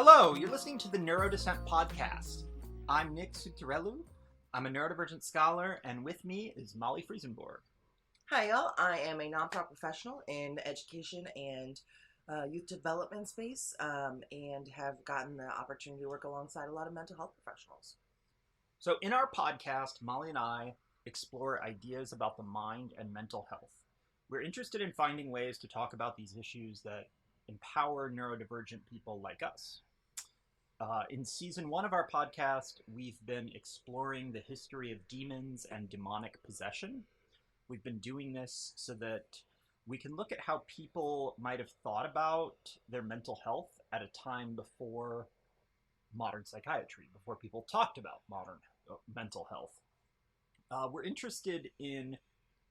Hello, you're listening to the Neurodissent podcast. I'm Nic I'm a neurodivergent scholar, and with me is Molly Friesenborg. Hi, y'all. I am a nonprofit professional in the education and youth development space, and have gotten the opportunity to work alongside a lot of mental health professionals. So in our podcast, Molly and I explore ideas about the mind and mental health. We're interested in finding ways to talk about these issues that empower neurodivergent people like us. In season 1 of our podcast, we've been exploring the history of demons and demonic possession. We've been doing this so that we can look at how people might have thought about their mental health at a time before modern psychiatry, before people talked about modern mental health. We're interested in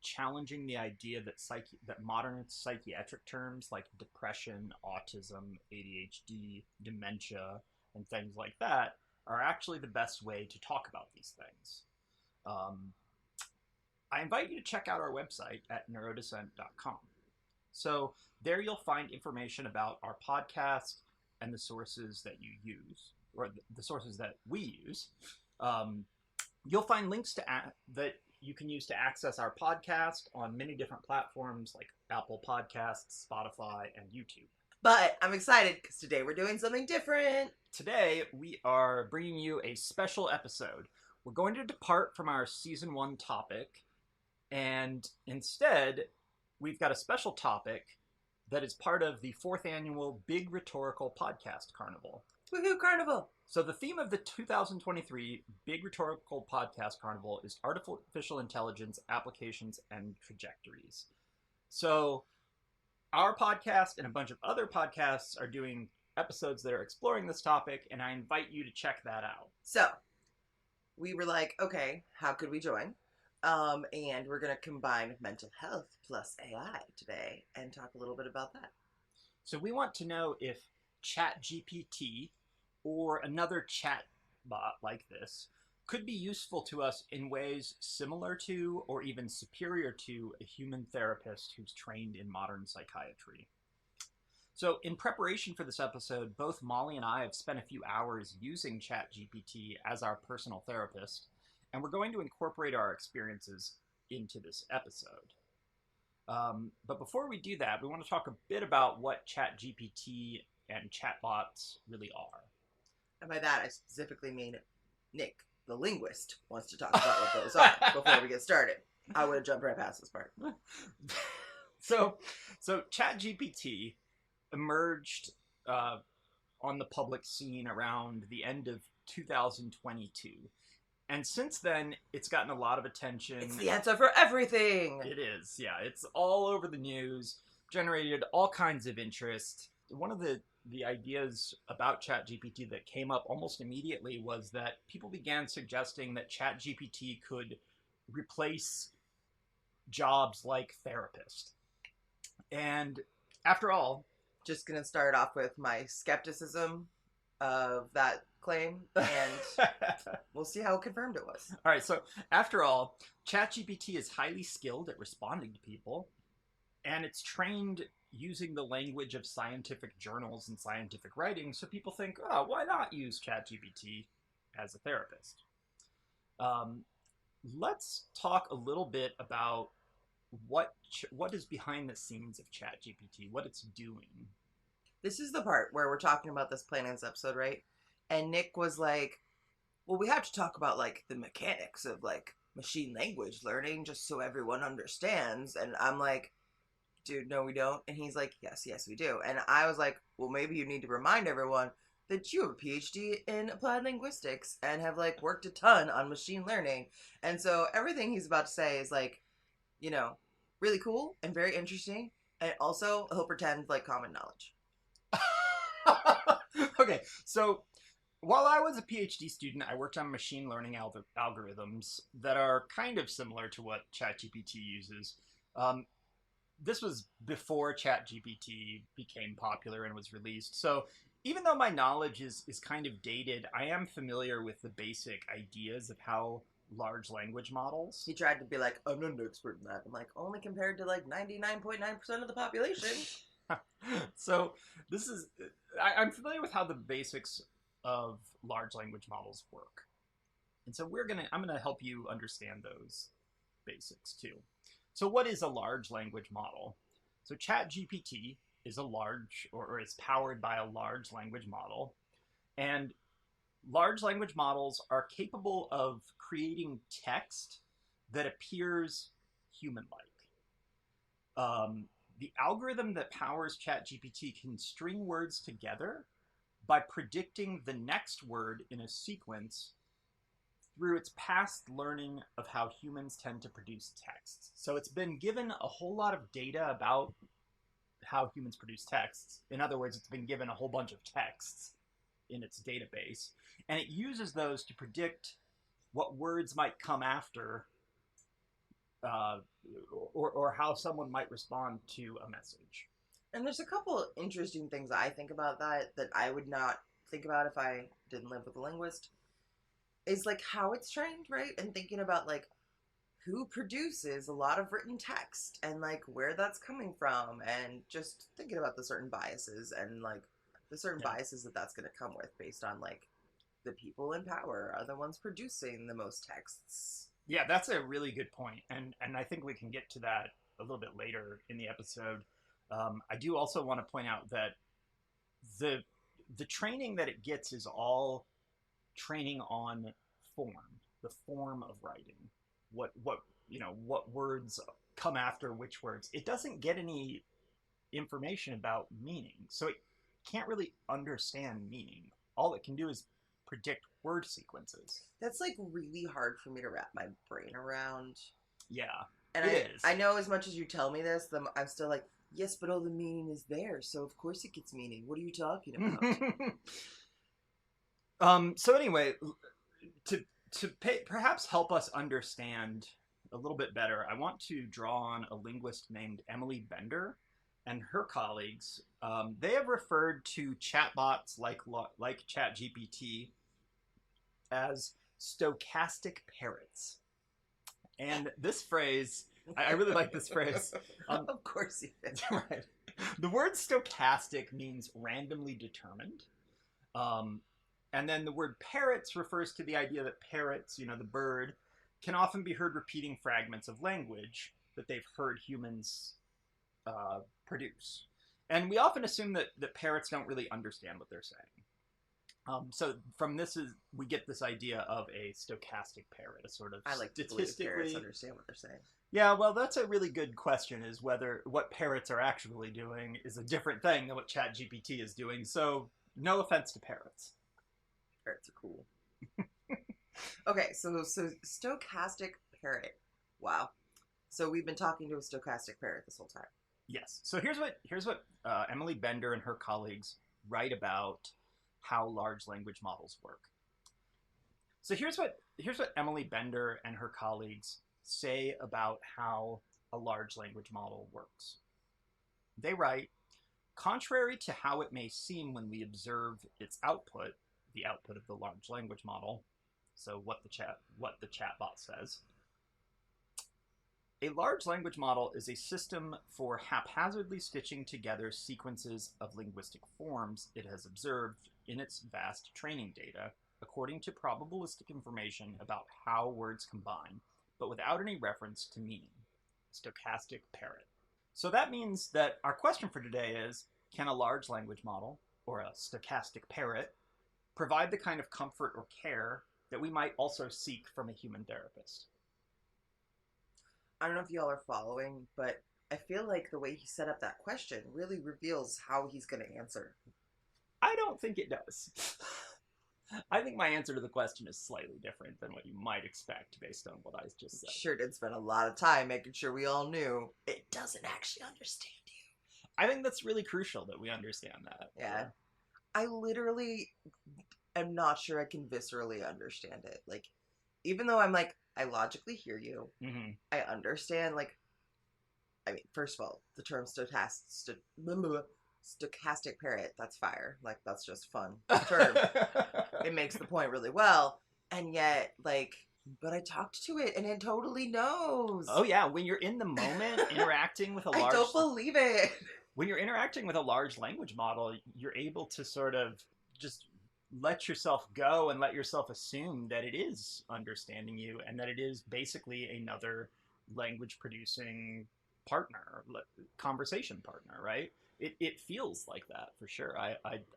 challenging the idea that modern psychiatric terms like depression, autism, ADHD, dementia, and things like that are actually the best way to talk about these things. I invite you to check out our website at neurodissent.com. So there you'll find information about our podcast and the sources that you use, or the sources that we use. You'll find links that you can use to access our podcast on many different platforms like Apple Podcasts, Spotify, and YouTube. But I'm excited because today we're doing something different. Today we are bringing you a special episode. We're going to depart from our season 1 topic, and instead we've got a special topic that is part of the 4th annual Big Rhetorical Podcast Carnival. Woohoo, Carnival! So the theme of the 2023 Big Rhetorical Podcast Carnival is artificial intelligence, applications, and trajectories. So our podcast and a bunch of other podcasts are doing episodes that are exploring this topic, and I invite you to check that out. So we were like, okay, how could we join? And we're going to combine mental health plus AI today and talk a little bit about that. So we want to know if ChatGPT or another chatbot like this could be useful to us in ways similar to or even superior to a human therapist who's trained in modern psychiatry. So in preparation for this episode, both Molly and I have spent a few hours using ChatGPT as our personal therapist, and we're going to incorporate our experiences into this episode. But before we do that, we want to talk a bit about what ChatGPT and chatbots really are. And by that, I specifically mean Nic, the linguist, wants to talk about what those are before we get started. I would have jumped right past this part. So ChatGPT emerged on the public scene around the end of 2022. And since then, it's gotten a lot of attention. It's the answer for everything! It is, yeah. It's all over the news, generated all kinds of interest. One of the ideas about ChatGPT that came up almost immediately was that people began suggesting that ChatGPT could replace jobs like therapist. And after all... Just going to start off with my skepticism of that claim, and we'll see how confirmed it was. All right, so after all, ChatGPT is highly skilled at responding to people, and it's trained using the language of scientific journals and scientific writing, so people think, oh, why not use ChatGPT as a therapist? Let's talk a little bit about what is behind the scenes of ChatGPT, what it's doing. This is the part where we're talking about this plan in this episode, right? And Nic was like, well, we have to talk about, like, the mechanics of, like, machine language learning just so everyone understands. And I'm like, dude, no, we don't. And he's like, yes, we do. And I was like, well, maybe you need to remind everyone that you have a PhD in applied linguistics and have, like, worked a ton on machine learning. And so everything he's about to say is, like, you know, really cool and very interesting. And also, he'll pretend like common knowledge. Okay, so while I was a PhD student, I worked on machine learning algorithms that are kind of similar to what ChatGPT uses. This was before ChatGPT became popular and was released. So even though my knowledge is kind of dated, I am familiar with the basic ideas of how large language models. He tried to be like, I'm not an expert in that. I'm like, only compared to like 99.9% of the population. So this is I'm familiar with how the basics of large language models work. And so I'm gonna help you understand those basics too. So what is a large language model? So ChatGPT is a large, or is powered by a large language model. And large language models are capable of creating text that appears human-like. The algorithm that powers ChatGPT can string words together by predicting the next word in a sequence through its past learning of how humans tend to produce texts. So it's been given a whole lot of data about how humans produce texts. In other words, it's been given a whole bunch of texts in its database, and it uses those to predict what words might come after, or how someone might respond to a message. And there's a couple of interesting things I think about that I would not think about if I didn't live with a linguist. Is like how it's trained, right? And thinking about like who produces a lot of written text and like where that's coming from, and just thinking about the certain biases and like the certain biases that's going to come with based on like the people in power are the ones producing the most texts. Yeah, that's a really good point. And I think we can get to that a little bit later in the episode. I do also want to point out that the training that it gets is all training on form, the form of writing. What words come after which words. It doesn't get any information about meaning, so it can't really understand meaning. All it can do is predict word sequences. That's like really hard for me to wrap my brain around. Yeah, and it is. I know as much as you tell me this, I'm still like, yes, but all the meaning is there, so of course it gets meaning. What are you talking about? So anyway, to perhaps help us understand a little bit better, I want to draw on a linguist named Emily Bender and her colleagues. They have referred to chatbots like ChatGPT as stochastic parrots. And this phrase, I really like this phrase. Of course you did. Right. The word stochastic means randomly determined. And then the word parrots refers to the idea that parrots, the bird, can often be heard repeating fragments of language that they've heard humans produce. And we often assume that parrots don't really understand what they're saying. So from this we get this idea of a stochastic parrot, a sort of I like statistically... to believe parrots understand what they're saying. Yeah, well, that's a really good question, is whether what parrots are actually doing is a different thing than what ChatGPT is doing. So no offense to parrots. Parrots are cool. Okay, so stochastic parrot. Wow. So we've been talking to a stochastic parrot this whole time. Yes. So here's what Emily Bender and her colleagues write about how large language models work. So here's what Emily Bender and her colleagues say about how a large language model works. They write, contrary to how it may seem when we observe its output, the output of the large language model, so what the chatbot says, a large language model is a system for haphazardly stitching together sequences of linguistic forms it has observed in its vast training data, according to probabilistic information about how words combine, but without any reference to meaning. Stochastic parrot. So that means that our question for today is, can a large language model, or a stochastic parrot, provide the kind of comfort or care that we might also seek from a human therapist? I don't know if y'all are following, but I feel like the way he set up that question really reveals how he's going to answer. I don't think it does. I think my answer to the question is slightly different than what you might expect based on what I just said. Sure did spend a lot of time making sure we all knew it doesn't actually understand you. I think that's really crucial that we understand that. Yeah. I literally am not sure I can viscerally understand it. Like, even though I'm like, I logically hear you. Mm-hmm. I understand, like, I mean, first of all, the term stochastic parrot, that's fire. Like, that's just fun term. It makes the point really well. And yet, like, but I talked to it and it totally knows. Oh, yeah. When you're in the moment interacting with a large... I don't believe it. when you're interacting with a large language model, you're able to sort of just let yourself go and let yourself assume that it is understanding you and that it is basically another language producing partner, conversation partner, right? It feels like that for sure.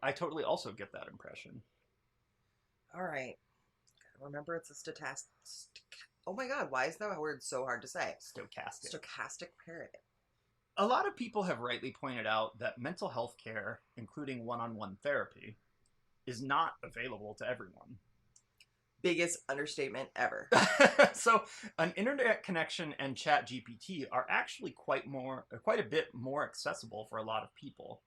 I totally also get that impression. All right. Remember, it's a stochastic. Oh my God, why is that word so hard to say? Stochastic parrot. A lot of people have rightly pointed out that mental health care, including one-on-one therapy, is not available to everyone. Biggest understatement ever. So an internet connection and ChatGPT are actually quite a bit more accessible for a lot of people.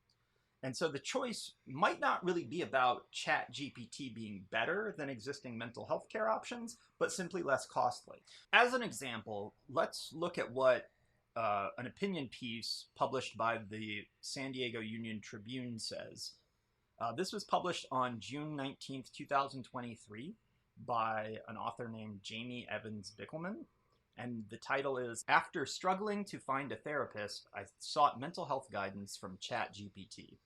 And so the choice might not really be about ChatGPT being better than existing mental health care options, but simply less costly. As an example, let's look at what an opinion piece published by the San Diego Union Tribune says. This was published on June 19th, 2023 by an author named Jamie Evans Bickelman. And the title is, "After Struggling to Find a Therapist, I Sought Mental Health Guidance from ChatGPT."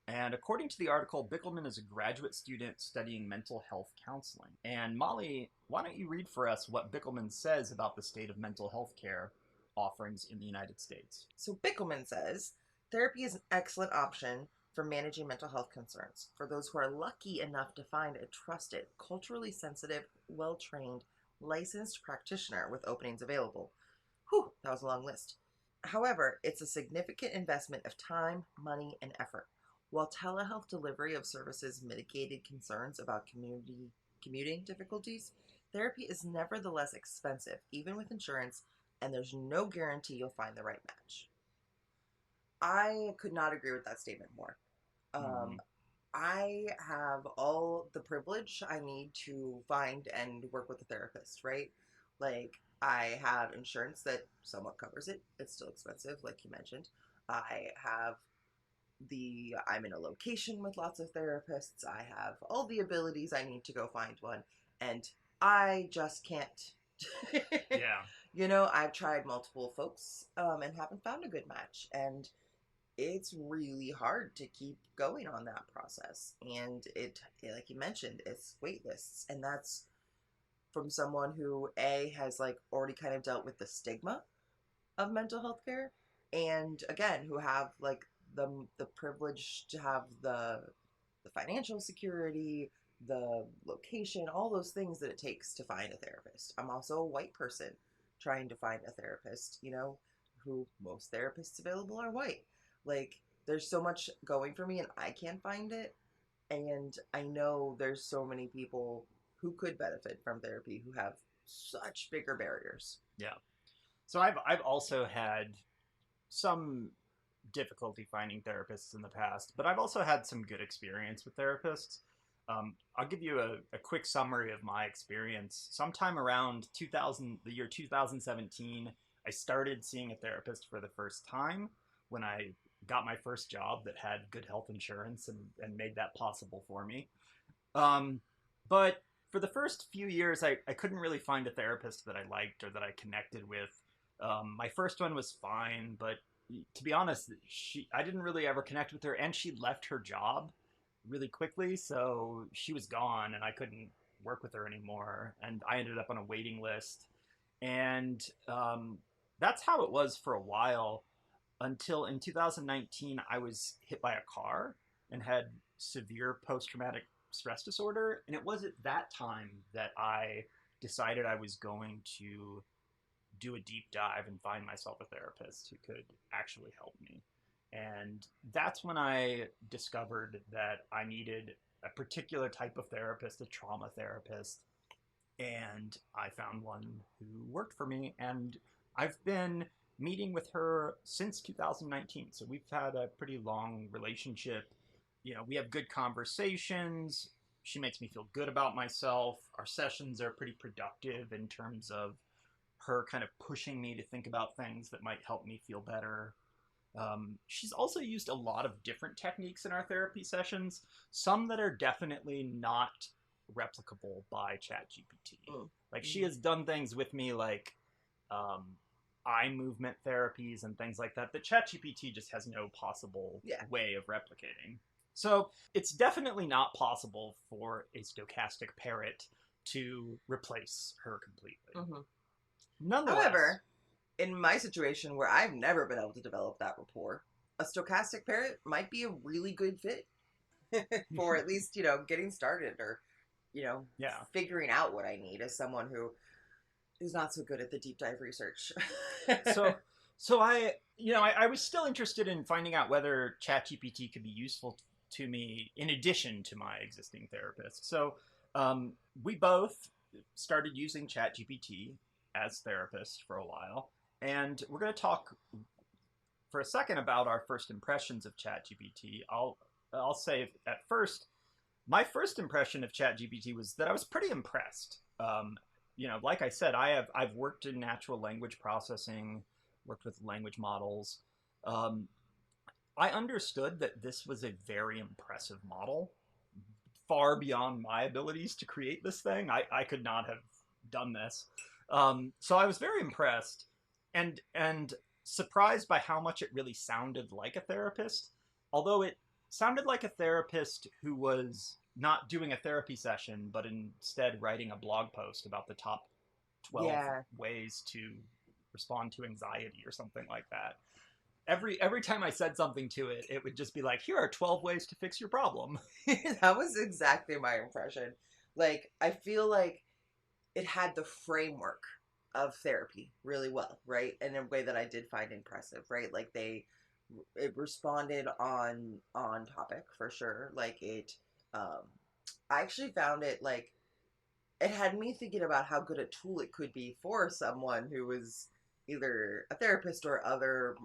And according to the article, Bickelman is a graduate student studying mental health counseling. And Molly, why don't you read for us what Bickelman says about the state of mental health care offerings in the United States? So Bickelman says, therapy is an excellent option for managing mental health concerns for those who are lucky enough to find a trusted, culturally sensitive, well-trained, licensed practitioner with openings available. Whew, that was a long list. However, it's a significant investment of time, money, and effort. While telehealth delivery of services mitigated concerns about commuting difficulties, therapy is nevertheless expensive, even with insurance, and there's no guarantee you'll find the right match. I could not agree with that statement more. I have all the privilege I need to find and work with a therapist, right? Like, I have insurance that somewhat covers it. It's still expensive, like you mentioned. I'm in a location with lots of therapists. I have all the abilities I need to go find one, and I just can't. Yeah. I've tried multiple folks and haven't found a good match, and it's really hard to keep going on that process. And it, like you mentioned, it's wait lists, and that's from someone who has like already kind of dealt with the stigma of mental health care, and again, who have like the privilege to have the financial security, the location, all those things that it takes to find a therapist. I'm also a white person trying to find a therapist, who most therapists available are white. Like, there's so much going for me and I can't find it. And I know there's so many people who could benefit from therapy who have such bigger barriers. Yeah. So I've also had some difficulty finding therapists in the past, but I've also had some good experience with therapists. I'll give you a quick summary of my experience. Sometime around the year 2017, I started seeing a therapist for the first time when I got my first job that had good health insurance and made that possible for me. But for the first few years, I couldn't really find a therapist that I liked or that I connected with. My first one was fine, but to be honest, I didn't really ever connect with her, and she left her job really quickly, so she was gone, and I couldn't work with her anymore, and I ended up on a waiting list. And that's how it was for a while, until in 2019, I was hit by a car and had severe post-traumatic stress disorder, and it was at that time that I decided I was going to do a deep dive and find myself a therapist who could actually help me. And that's when I discovered that I needed a particular type of therapist, a trauma therapist. And I found one who worked for me. And I've been meeting with her since 2019. So we've had a pretty long relationship. We have good conversations. She makes me feel good about myself. Our sessions are pretty productive in terms of her kind of pushing me to think about things that might help me feel better. She's also used a lot of different techniques in our therapy sessions, some that are definitely not replicable by ChatGPT. Like, she has done things with me like eye movement therapies and things like that ChatGPT just has no possible way of replicating. So it's definitely not possible for a stochastic parrot to replace her completely. Mm-hmm. Nonetheless, however, in my situation where I've never been able to develop that rapport, a stochastic parrot might be a really good fit for at least, getting started or, figuring out what I need as someone who is not so good at the deep dive research. So I was still interested in finding out whether ChatGPT could be useful to me in addition to my existing therapist. So we both started using ChatGPT as therapists for a while, and we're going to talk for a second about our first impressions of ChatGPT. I'll say at first, my first impression of ChatGPT was that I was pretty impressed. Like I said, I've worked in natural language processing, worked with language models. I understood that this was a very impressive model, far beyond my abilities to create this thing. I could not have done this. So I was very impressed and surprised by how much it really sounded like a therapist, although it sounded like a therapist who was not doing a therapy session, but instead writing a blog post about the top 12 ways to respond to anxiety or something like that. Every time I said something to it, it would just be like, here are 12 ways to fix your problem. That was exactly my impression. Like, I feel like it had the framework of therapy really well, right? In a way that I did find impressive, right? Like it responded on topic for sure. Like I actually found it like it had me thinking about how good a tool it could be for someone who was either a therapist or other.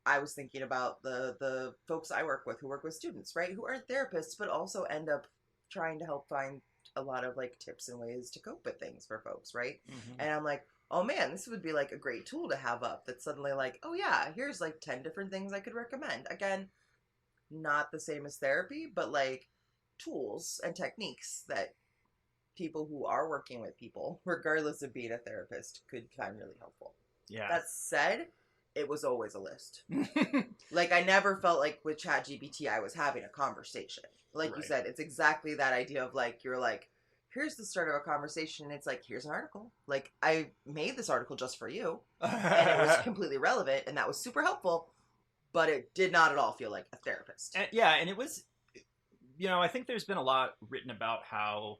I was thinking about the folks I work with who work with students, right? Who aren't therapists, but also end up trying to help find a lot of like tips and ways to cope with things for folks, right? Mm-hmm. And I'm like, oh man, this would be like a great tool to have up that's suddenly like, oh yeah, here's like 10 different things I could recommend. Again, not the same as therapy, but like tools and techniques that people who are working with people, regardless of being a therapist, could find really helpful. Yeah. That said, it was always a list. Like, I never felt like with ChatGPT I was having a conversation. Like you said, it's exactly that idea of like, you're like, here's the start of a conversation, and it's like, here's an article. Like, I made this article just for you, and it was completely relevant, and that was super helpful, but it did not at all feel like a therapist. And it was, I think there's been a lot written about how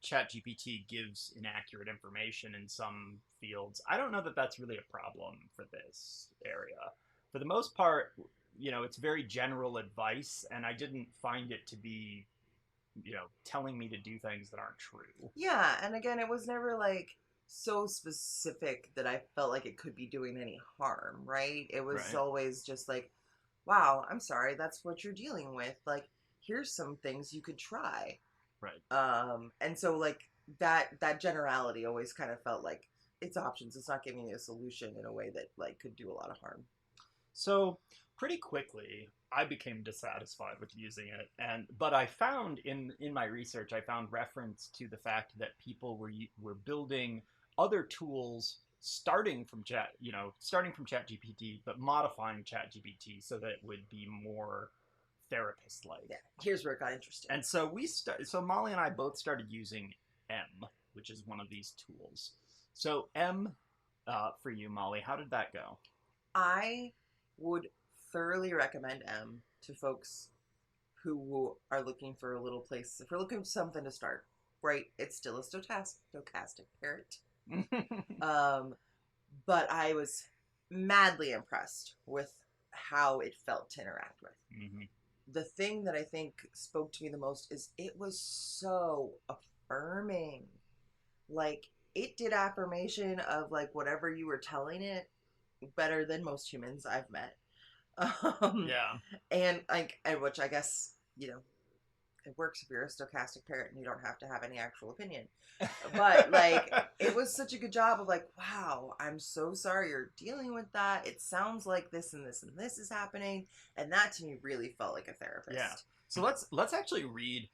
ChatGPT gives inaccurate information in some fields. I don't know that that's really a problem for this area. For the most part, it's very general advice, and I didn't find it to be, telling me to do things that aren't true. Yeah, and again, it was never like so specific that I felt like it could be doing any harm, right? It was always just like, wow, I'm sorry, that's what you're dealing with. Like, here's some things you could try. Right. And so like that generality always kind of felt like it's options. It's not giving you a solution in a way that like could do a lot of harm. So pretty quickly, I became dissatisfied with using it, but I found in my research, I found reference to the fact that people were building other tools starting from ChatGPT, but modifying ChatGPT so that it would be more therapist-like. Yeah, here's where it got interesting. And so so Molly and I both started using Em, which is one of these tools. So Em, for you, Molly, how did that go? I would thoroughly recommend Em to folks who are looking for a little place, if we're looking for something to start, right? It's still a stochastic parrot. But I was madly impressed with how it felt to interact with. Mm-hmm. The thing that I think spoke to me the most is it was so affirming. Like, it did affirmation of like whatever you were telling it better than most humans I've met. And like, which I guess, it works if you're a stochastic parrot and you don't have to have any actual opinion. But like, it was such a good job of like, wow, I'm so sorry you're dealing with that. It sounds like this and this and this is happening. And that to me really felt like a therapist. Yeah. So let's actually read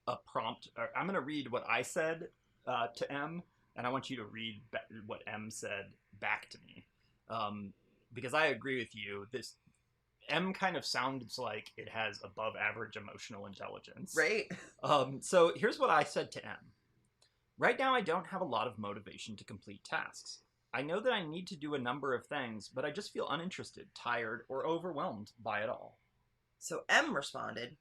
a prompt. I'm going to read what I said to Em, and I want you to read what Em said back to me. Because I agree with you. This M kind of sounds like it has above average emotional intelligence. Right? So here's what I said to M. Right now, I don't have a lot of motivation to complete tasks. I know that I need to do a number of things, but I just feel uninterested, tired, or overwhelmed by it all. So M responded,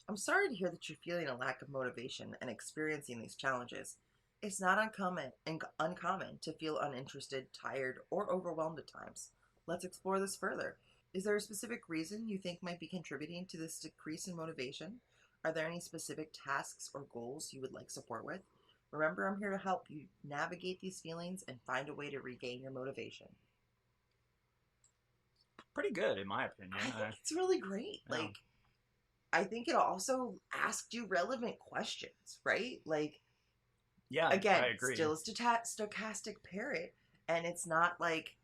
I'm sorry to hear that you're feeling a lack of motivation and experiencing these challenges. It's not uncommon to feel uninterested, tired, or overwhelmed at times. Let's explore this further. Is there a specific reason you think might be contributing to this decrease in motivation? Are there any specific tasks or goals you would like support with? Remember, I'm here to help you navigate these feelings and find a way to regain your motivation. Pretty good, in my opinion. I think it's really great. Yeah. Like, I think it also asked you relevant questions, right? Like, yeah, again, I agree. still a stochastic parrot, and it's not like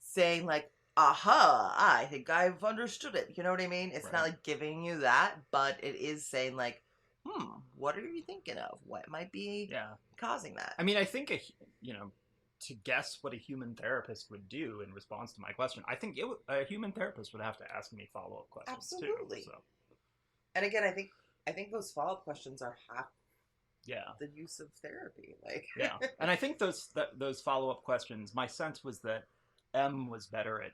saying like, aha, I think I've understood it. You know what I mean? It's not like giving you that, but it is saying like, what are you thinking of? What might be causing that? I mean, I think, to guess what a human therapist would do in response to my question, I think a human therapist would have to ask me follow-up questions. Absolutely. Too, so. And again, I think those follow-up questions are half the use of therapy. Like, and I think those follow-up questions, my sense was that M was better at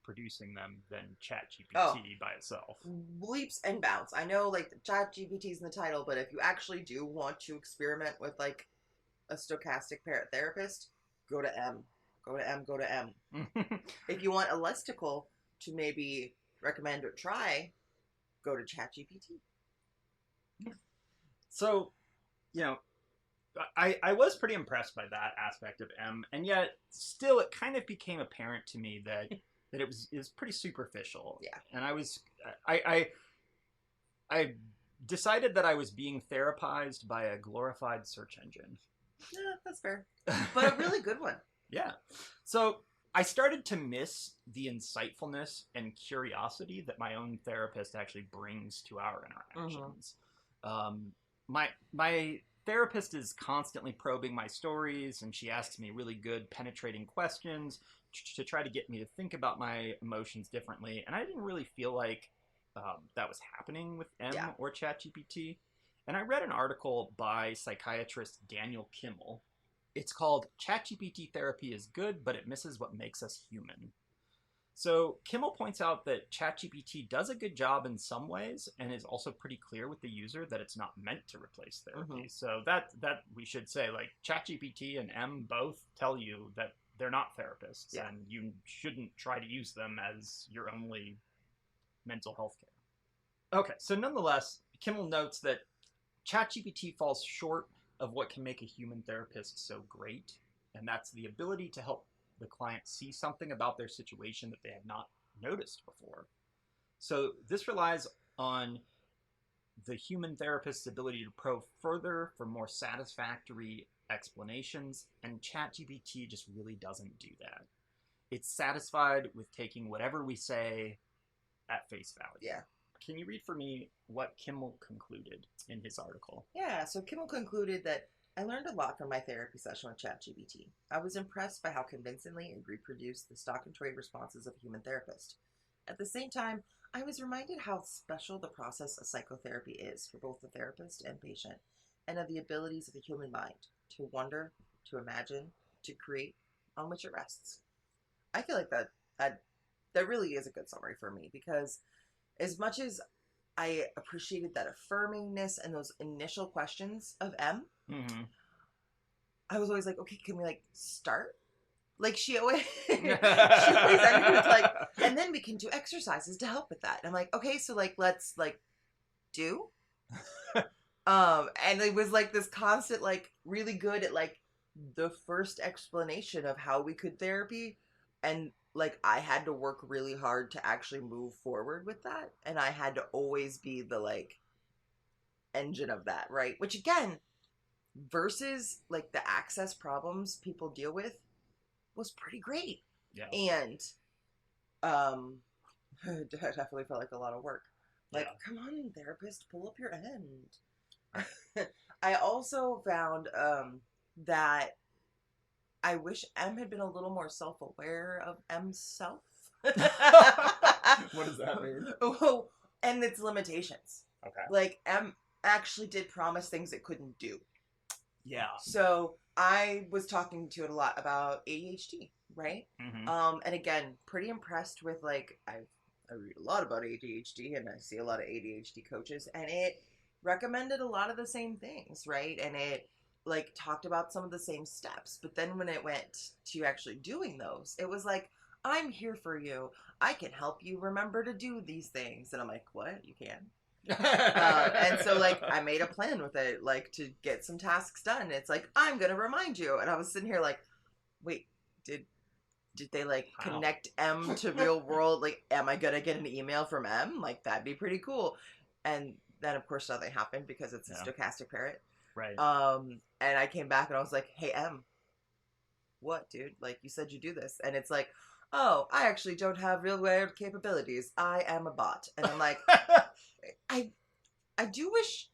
producing them than ChatGPT by itself. Leaps and bounds. I know, like, ChatGPT's in the title, but if you actually do want to experiment with, like, a stochastic parrot therapist, go to M. Go to M. Go to M. If you want a listicle to maybe recommend or try, go to ChatGPT. So, I was pretty impressed by that aspect of M, and yet still it kind of became apparent to me that it was pretty superficial. Yeah. And I decided that I was being therapized by a glorified search engine. Yeah, that's fair. But a really good one. Yeah. So I started to miss the insightfulness and curiosity that my own therapist actually brings to our interactions. My therapist is constantly probing my stories, and she asks me really good, penetrating questions to try to get me to think about my emotions differently. And I didn't really feel like that was happening with M or ChatGPT. And I read an article by psychiatrist Daniel Kimmel. It's called ChatGPT Therapy is Good, but it misses what makes us human. So Kimmel points out that ChatGPT does a good job in some ways and is also pretty clear with the user that it's not meant to replace therapy. So that we should say, like, ChatGPT and M both tell you that they're not therapists and you shouldn't try to use them as your only mental health care. Okay, so nonetheless, Kimmel notes that ChatGPT falls short of what can make a human therapist so great, and that's the ability to help the client see something about their situation that they had not noticed before. So this relies on the human therapist's ability to probe further for more satisfactory explanations, and ChatGPT just really doesn't do that. It's satisfied with taking whatever we say at face value. Yeah. Can you read for me what Kimmel concluded in his article? Yeah, so Kimmel concluded that I learned a lot from my therapy session with ChatGPT. I was impressed by how convincingly it reproduced the stock and trade responses of a human therapist. At the same time, I was reminded how special the process of psychotherapy is for both the therapist and patient, and of the abilities of the human mind to wonder, to imagine, to create, on which it rests. I feel like that really is a good summary for me, because as much as I appreciated that affirmingness and those initial questions of M, I was always like, okay, can we like start? Like she always ended with like, and then we can do exercises to help with that. And I'm like, okay, so like let's like do. And it was like this constant, like really good at like the first explanation of how we could therapy, and like I had to work really hard to actually move forward with that, and I had to always be the like engine of that, right? Which again, versus like the access problems people deal with, was pretty great. Yeah. And it definitely felt like a lot of work. Like, come on, therapist, pull up your end. I also found that I wish Em had been a little more self-aware of M's self. What does that mean? Oh, and its limitations. Okay. Like, Em actually did promise things it couldn't do. Yeah. So I was talking to it a lot about ADHD, right? Mm-hmm. And again, pretty impressed with, like, I read a lot about ADHD and I see a lot of ADHD coaches, and it recommended a lot of the same things, right? And it like talked about some of the same steps, but then when it went to actually doing those, it was like, I'm here for you. I can help you remember to do these things. And I'm like, what? You can? And so like I made a plan with it, like to get some tasks done. It's like, I'm gonna remind you. And I was sitting here like, wait, did they like connect M to real world? Like, am I gonna get an email from M? Like, that'd be pretty cool. And then of course nothing happened because it's a stochastic parrot. Right. And I came back and I was like, hey M, what, dude? Like, you said you do this. And it's like, oh, I actually don't have real world capabilities. I am a bot. And I'm like, I do wish,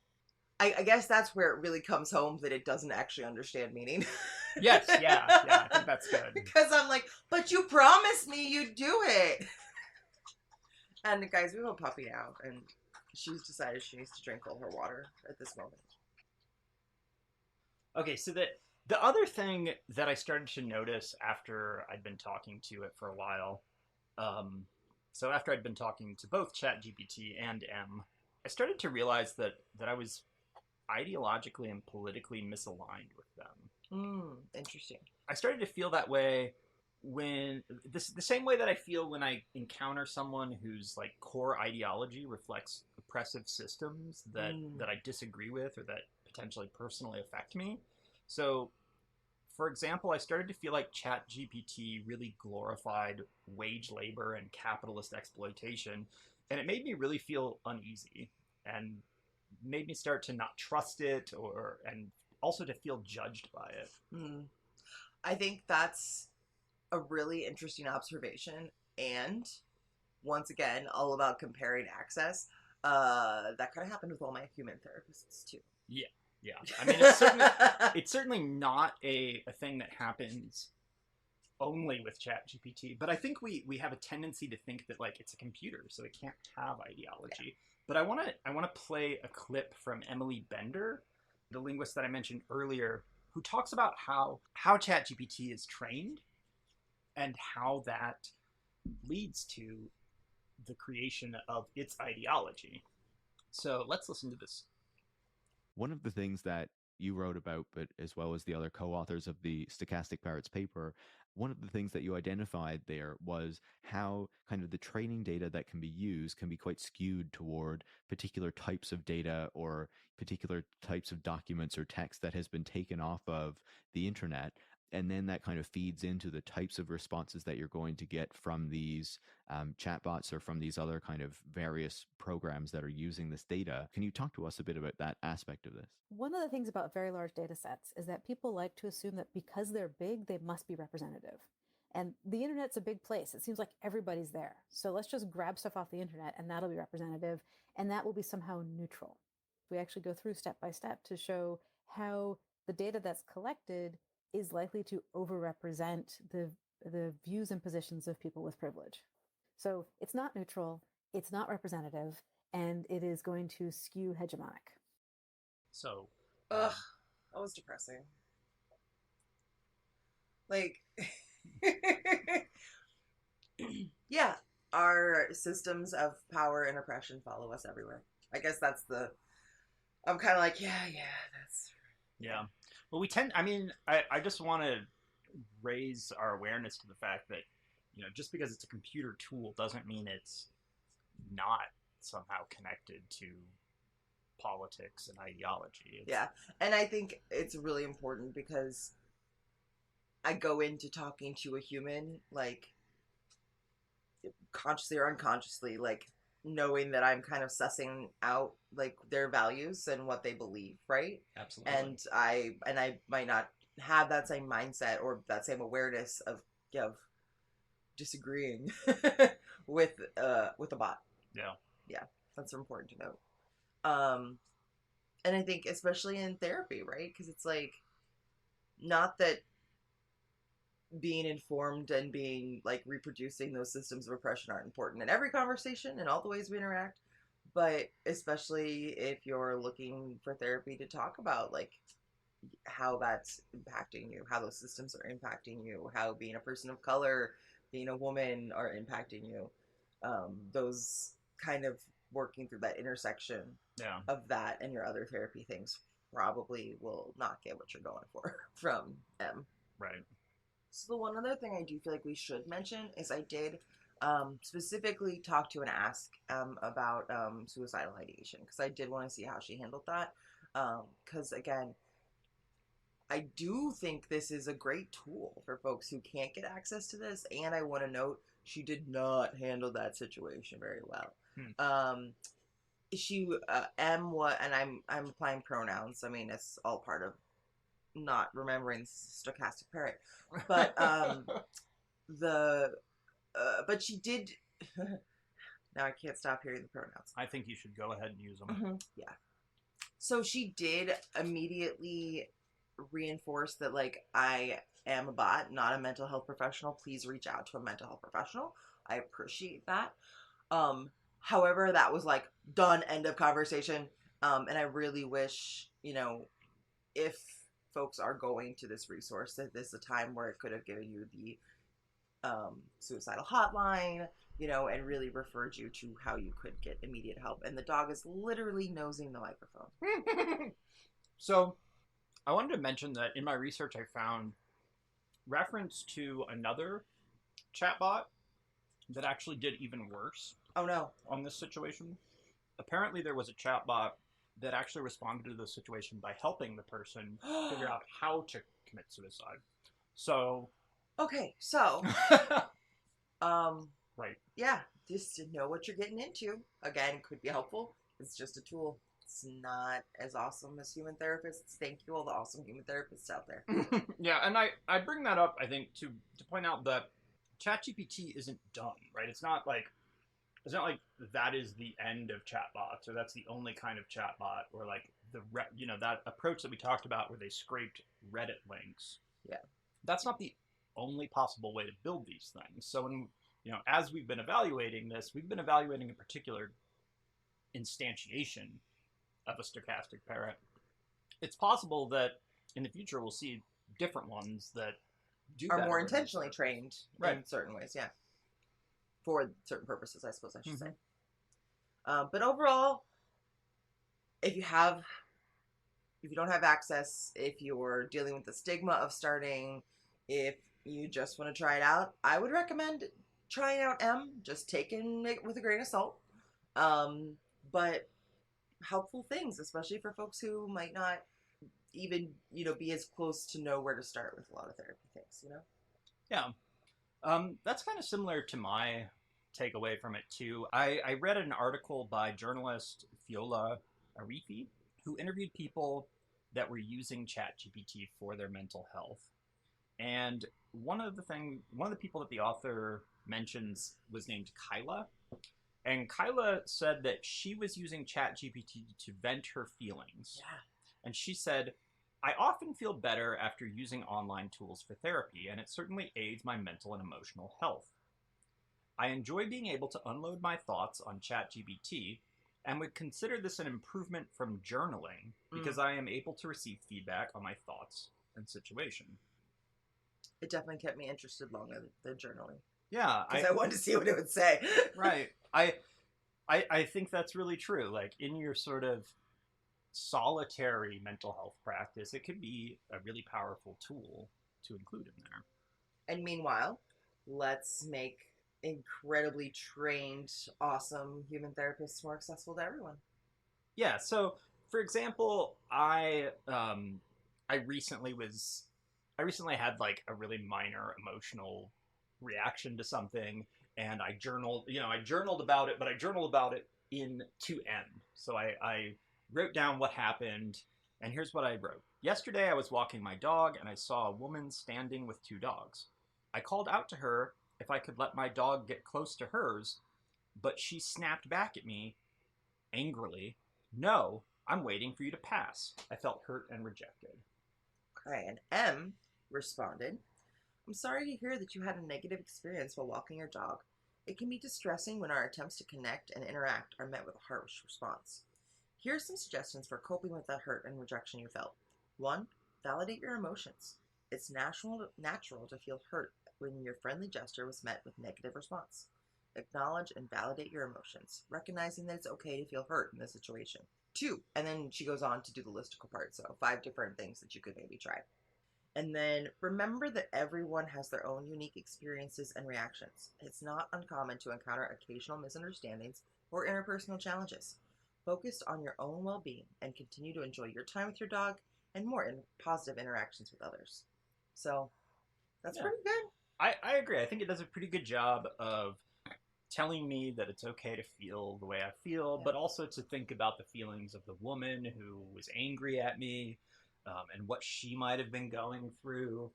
I guess that's where it really comes home that it doesn't actually understand meaning. Yes, yeah, I think that's good. Because I'm like, but you promised me you'd do it. And guys, we have a puppy now, and she's decided she needs to drink all her water at this moment. Okay, so the other thing that I started to notice after I'd been talking to it for a while, so after I'd been talking to both ChatGPT and Em, I started to realize that I was ideologically and politically misaligned with them. Interesting. I started to feel that way when the same way that I feel when I encounter someone whose like core ideology reflects oppressive systems that I disagree with or that potentially personally affect me. So, for example, I started to feel like ChatGPT really glorified wage labor and capitalist exploitation, and it made me really feel uneasy and made me start to not trust it and also to feel judged by it. I think that's a really interesting observation, and once again, all about comparing access. That kind of happened with all my human therapists too. Yeah. I mean, it's certainly not a thing that happens only with ChatGPT, but I think we have a tendency to think that like it's a computer, so it can't have ideology. Yeah. But I want to play a clip from Emily Bender, the linguist that I mentioned earlier, who talks about how ChatGPT is trained and how that leads to the creation of its ideology. So let's listen to this. One of the things that you wrote about, but as well as the other co-authors of the Stochastic Parrots paper, one of the things that you identified there was how kind of the training data that can be used can be quite skewed toward particular types of data or particular types of documents or text that has been taken off of the internet. And then that kind of feeds into the types of responses that you're going to get from these chatbots or from these other kind of various programs that are using this data. Can you talk to us a bit about that aspect of this? One of the things about very large data sets is that people like to assume that because they're big, they must be representative. And the internet's a big place. It seems like everybody's there. So let's just grab stuff off the internet and that'll be representative, and that will be somehow neutral. We actually go through step by step to show how the data that's collected is likely to overrepresent the views and positions of people with privilege. So it's not neutral, it's not representative, and it is going to skew hegemonic. So, that was depressing. Like, yeah, our systems of power and oppression follow us everywhere. I guess that's I'm kind of like, yeah, that's... Yeah. Well, I just want to raise our awareness to the fact that, just because it's a computer tool doesn't mean it's not somehow connected to politics and ideology. Yeah. And I think it's really important because I go into talking to a human, like, consciously or unconsciously, like, knowing that I'm kind of sussing out, like, their values and what they believe, right? Absolutely. And I might not have that same mindset or that same awareness of disagreeing with a bot. Yeah, that's important to note. And I think especially in therapy, right? Because it's like, not that being informed and being like reproducing those systems of oppression are important in every conversation and all the ways we interact. But especially if you're looking for therapy to talk about like how that's impacting you, how those systems are impacting you, how being a person of color, being a woman are impacting you. Those kind of working through that intersection of that and your other therapy things probably will not get what you're going for from Em. Right. So the one other thing I do feel like we should mention is I did specifically talk to and ask about suicidal ideation, because I did want to see how she handled that. Because again, I do think this is a great tool for folks who can't get access to this, and I want to note she did not handle that situation very well. She M what, and I'm applying pronouns. I mean, it's all part of not remembering Stochastic Parrot, but but she did. Now I can't stop hearing the pronouns. I think you should go ahead and use them. Mm-hmm. Yeah. So she did immediately reinforce that, like, I am a bot, not a mental health professional. Please reach out to a mental health professional. I appreciate that. However, that was like done, end of conversation. And I really wish, if folks are going to this resource, that this is a time where it could have given you the suicidal hotline, and really referred you to how you could get immediate help. And the dog is literally nosing the microphone. So I wanted to mention that in my research I found reference to another chatbot that actually did even worse. Oh no. On this situation. Apparently there was a chatbot that actually responded to the situation by helping the person figure out how to commit suicide. So okay, so right. Yeah, just to know what you're getting into. Again, could be helpful. It's just a tool. It's not as awesome as human therapists. Thank you, all the awesome human therapists out there. Yeah, and I bring that up, I think, to point out that ChatGPT isn't done, right? It's not like that is the end of chatbots, or that's the only kind of chatbot, or like that approach that we talked about where they scraped Reddit links. Yeah, that's not the only possible way to build these things. So when as we've been evaluating this, we've been evaluating a particular instantiation of a stochastic parrot. It's possible that in the future we'll see different ones that are more intentionally trained in certain ways, yeah. For certain purposes, I suppose I should say. But overall, if you don't have access, if you're dealing with the stigma of starting, if you just want to try it out, I would recommend trying out Em, just taking it with a grain of salt. But helpful things, especially for folks who might not even, be as close to know where to start with a lot of therapy things, Yeah. That's kind of similar to my takeaway from it too. I read an article by journalist Fiola Arifi, who interviewed people that were using ChatGPT for their mental health. And one of the people that the author mentions was named Kyla. And Kyla said that she was using ChatGPT to vent her feelings. Yeah. And she said, I often feel better after using online tools for therapy, and it certainly aids my mental and emotional health. I enjoy being able to unload my thoughts on ChatGPT and would consider this an improvement from journaling because I am able to receive feedback on my thoughts and situation. It definitely kept me interested longer than journaling. Yeah. Because I wanted to see what it would say. Right. I think that's really true. Like, in your sort of solitary mental health practice, it could be a really powerful tool to include in there. And meanwhile, let's make incredibly trained, awesome human therapists more accessible to everyone. Yeah. So, for example, I recently had like a really minor emotional reaction to something, and I journaled about it, but I journaled about it in 2N. So I wrote down what happened, and here's what I wrote. Yesterday I was walking my dog, and I saw a woman standing with 2 dogs. I called out to her if I could let my dog get close to hers, but she snapped back at me angrily, "No, I'm waiting for you to pass." I felt hurt and rejected. Okay, and M responded, I'm sorry to hear that you had a negative experience while walking your dog. It can be distressing when our attempts to connect and interact are met with a harsh response. Here are some suggestions for coping with that hurt and rejection you felt. 1. Validate your emotions. It's natural to feel hurt when your friendly gesture was met with negative response. Acknowledge and validate your emotions, recognizing that it's okay to feel hurt in this situation. 2, and then she goes on to do the listicle part, so 5 different things that you could maybe try. And then remember that everyone has their own unique experiences and reactions. It's not uncommon to encounter occasional misunderstandings or interpersonal challenges. Focus on your own well-being and continue to enjoy your time with your dog and more positive interactions with others. So that's pretty good. I agree. I think it does a pretty good job of telling me that it's okay to feel the way I feel, but also to think about the feelings of the woman who was angry at me and what she might have been going through.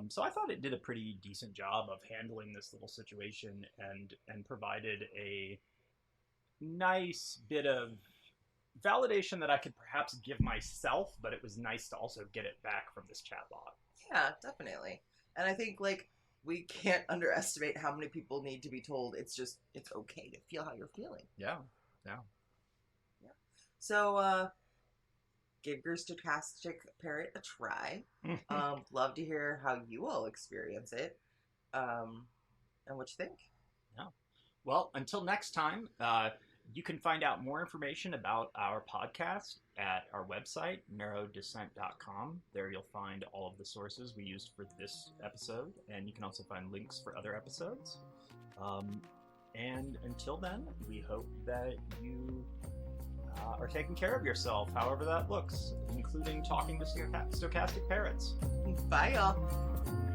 So I thought it did a pretty decent job of handling this little situation and provided a nice bit of validation that I could perhaps give myself, but it was nice to also get it back from this chatbot. Yeah, definitely. And I think, like, we can't underestimate how many people need to be told it's okay to feel how you're feeling. Yeah. So, give your Stochastic Parrot a try. Love to hear how you all experience it, and what you think. Yeah. Well, until next time, you can find out more information about our podcast at our website, neurodissent.com. There you'll find all of the sources we used for this episode, and you can also find links for other episodes. And until then, we hope that you are taking care of yourself, however that looks, including talking to stochastic parrots. Bye, y'all.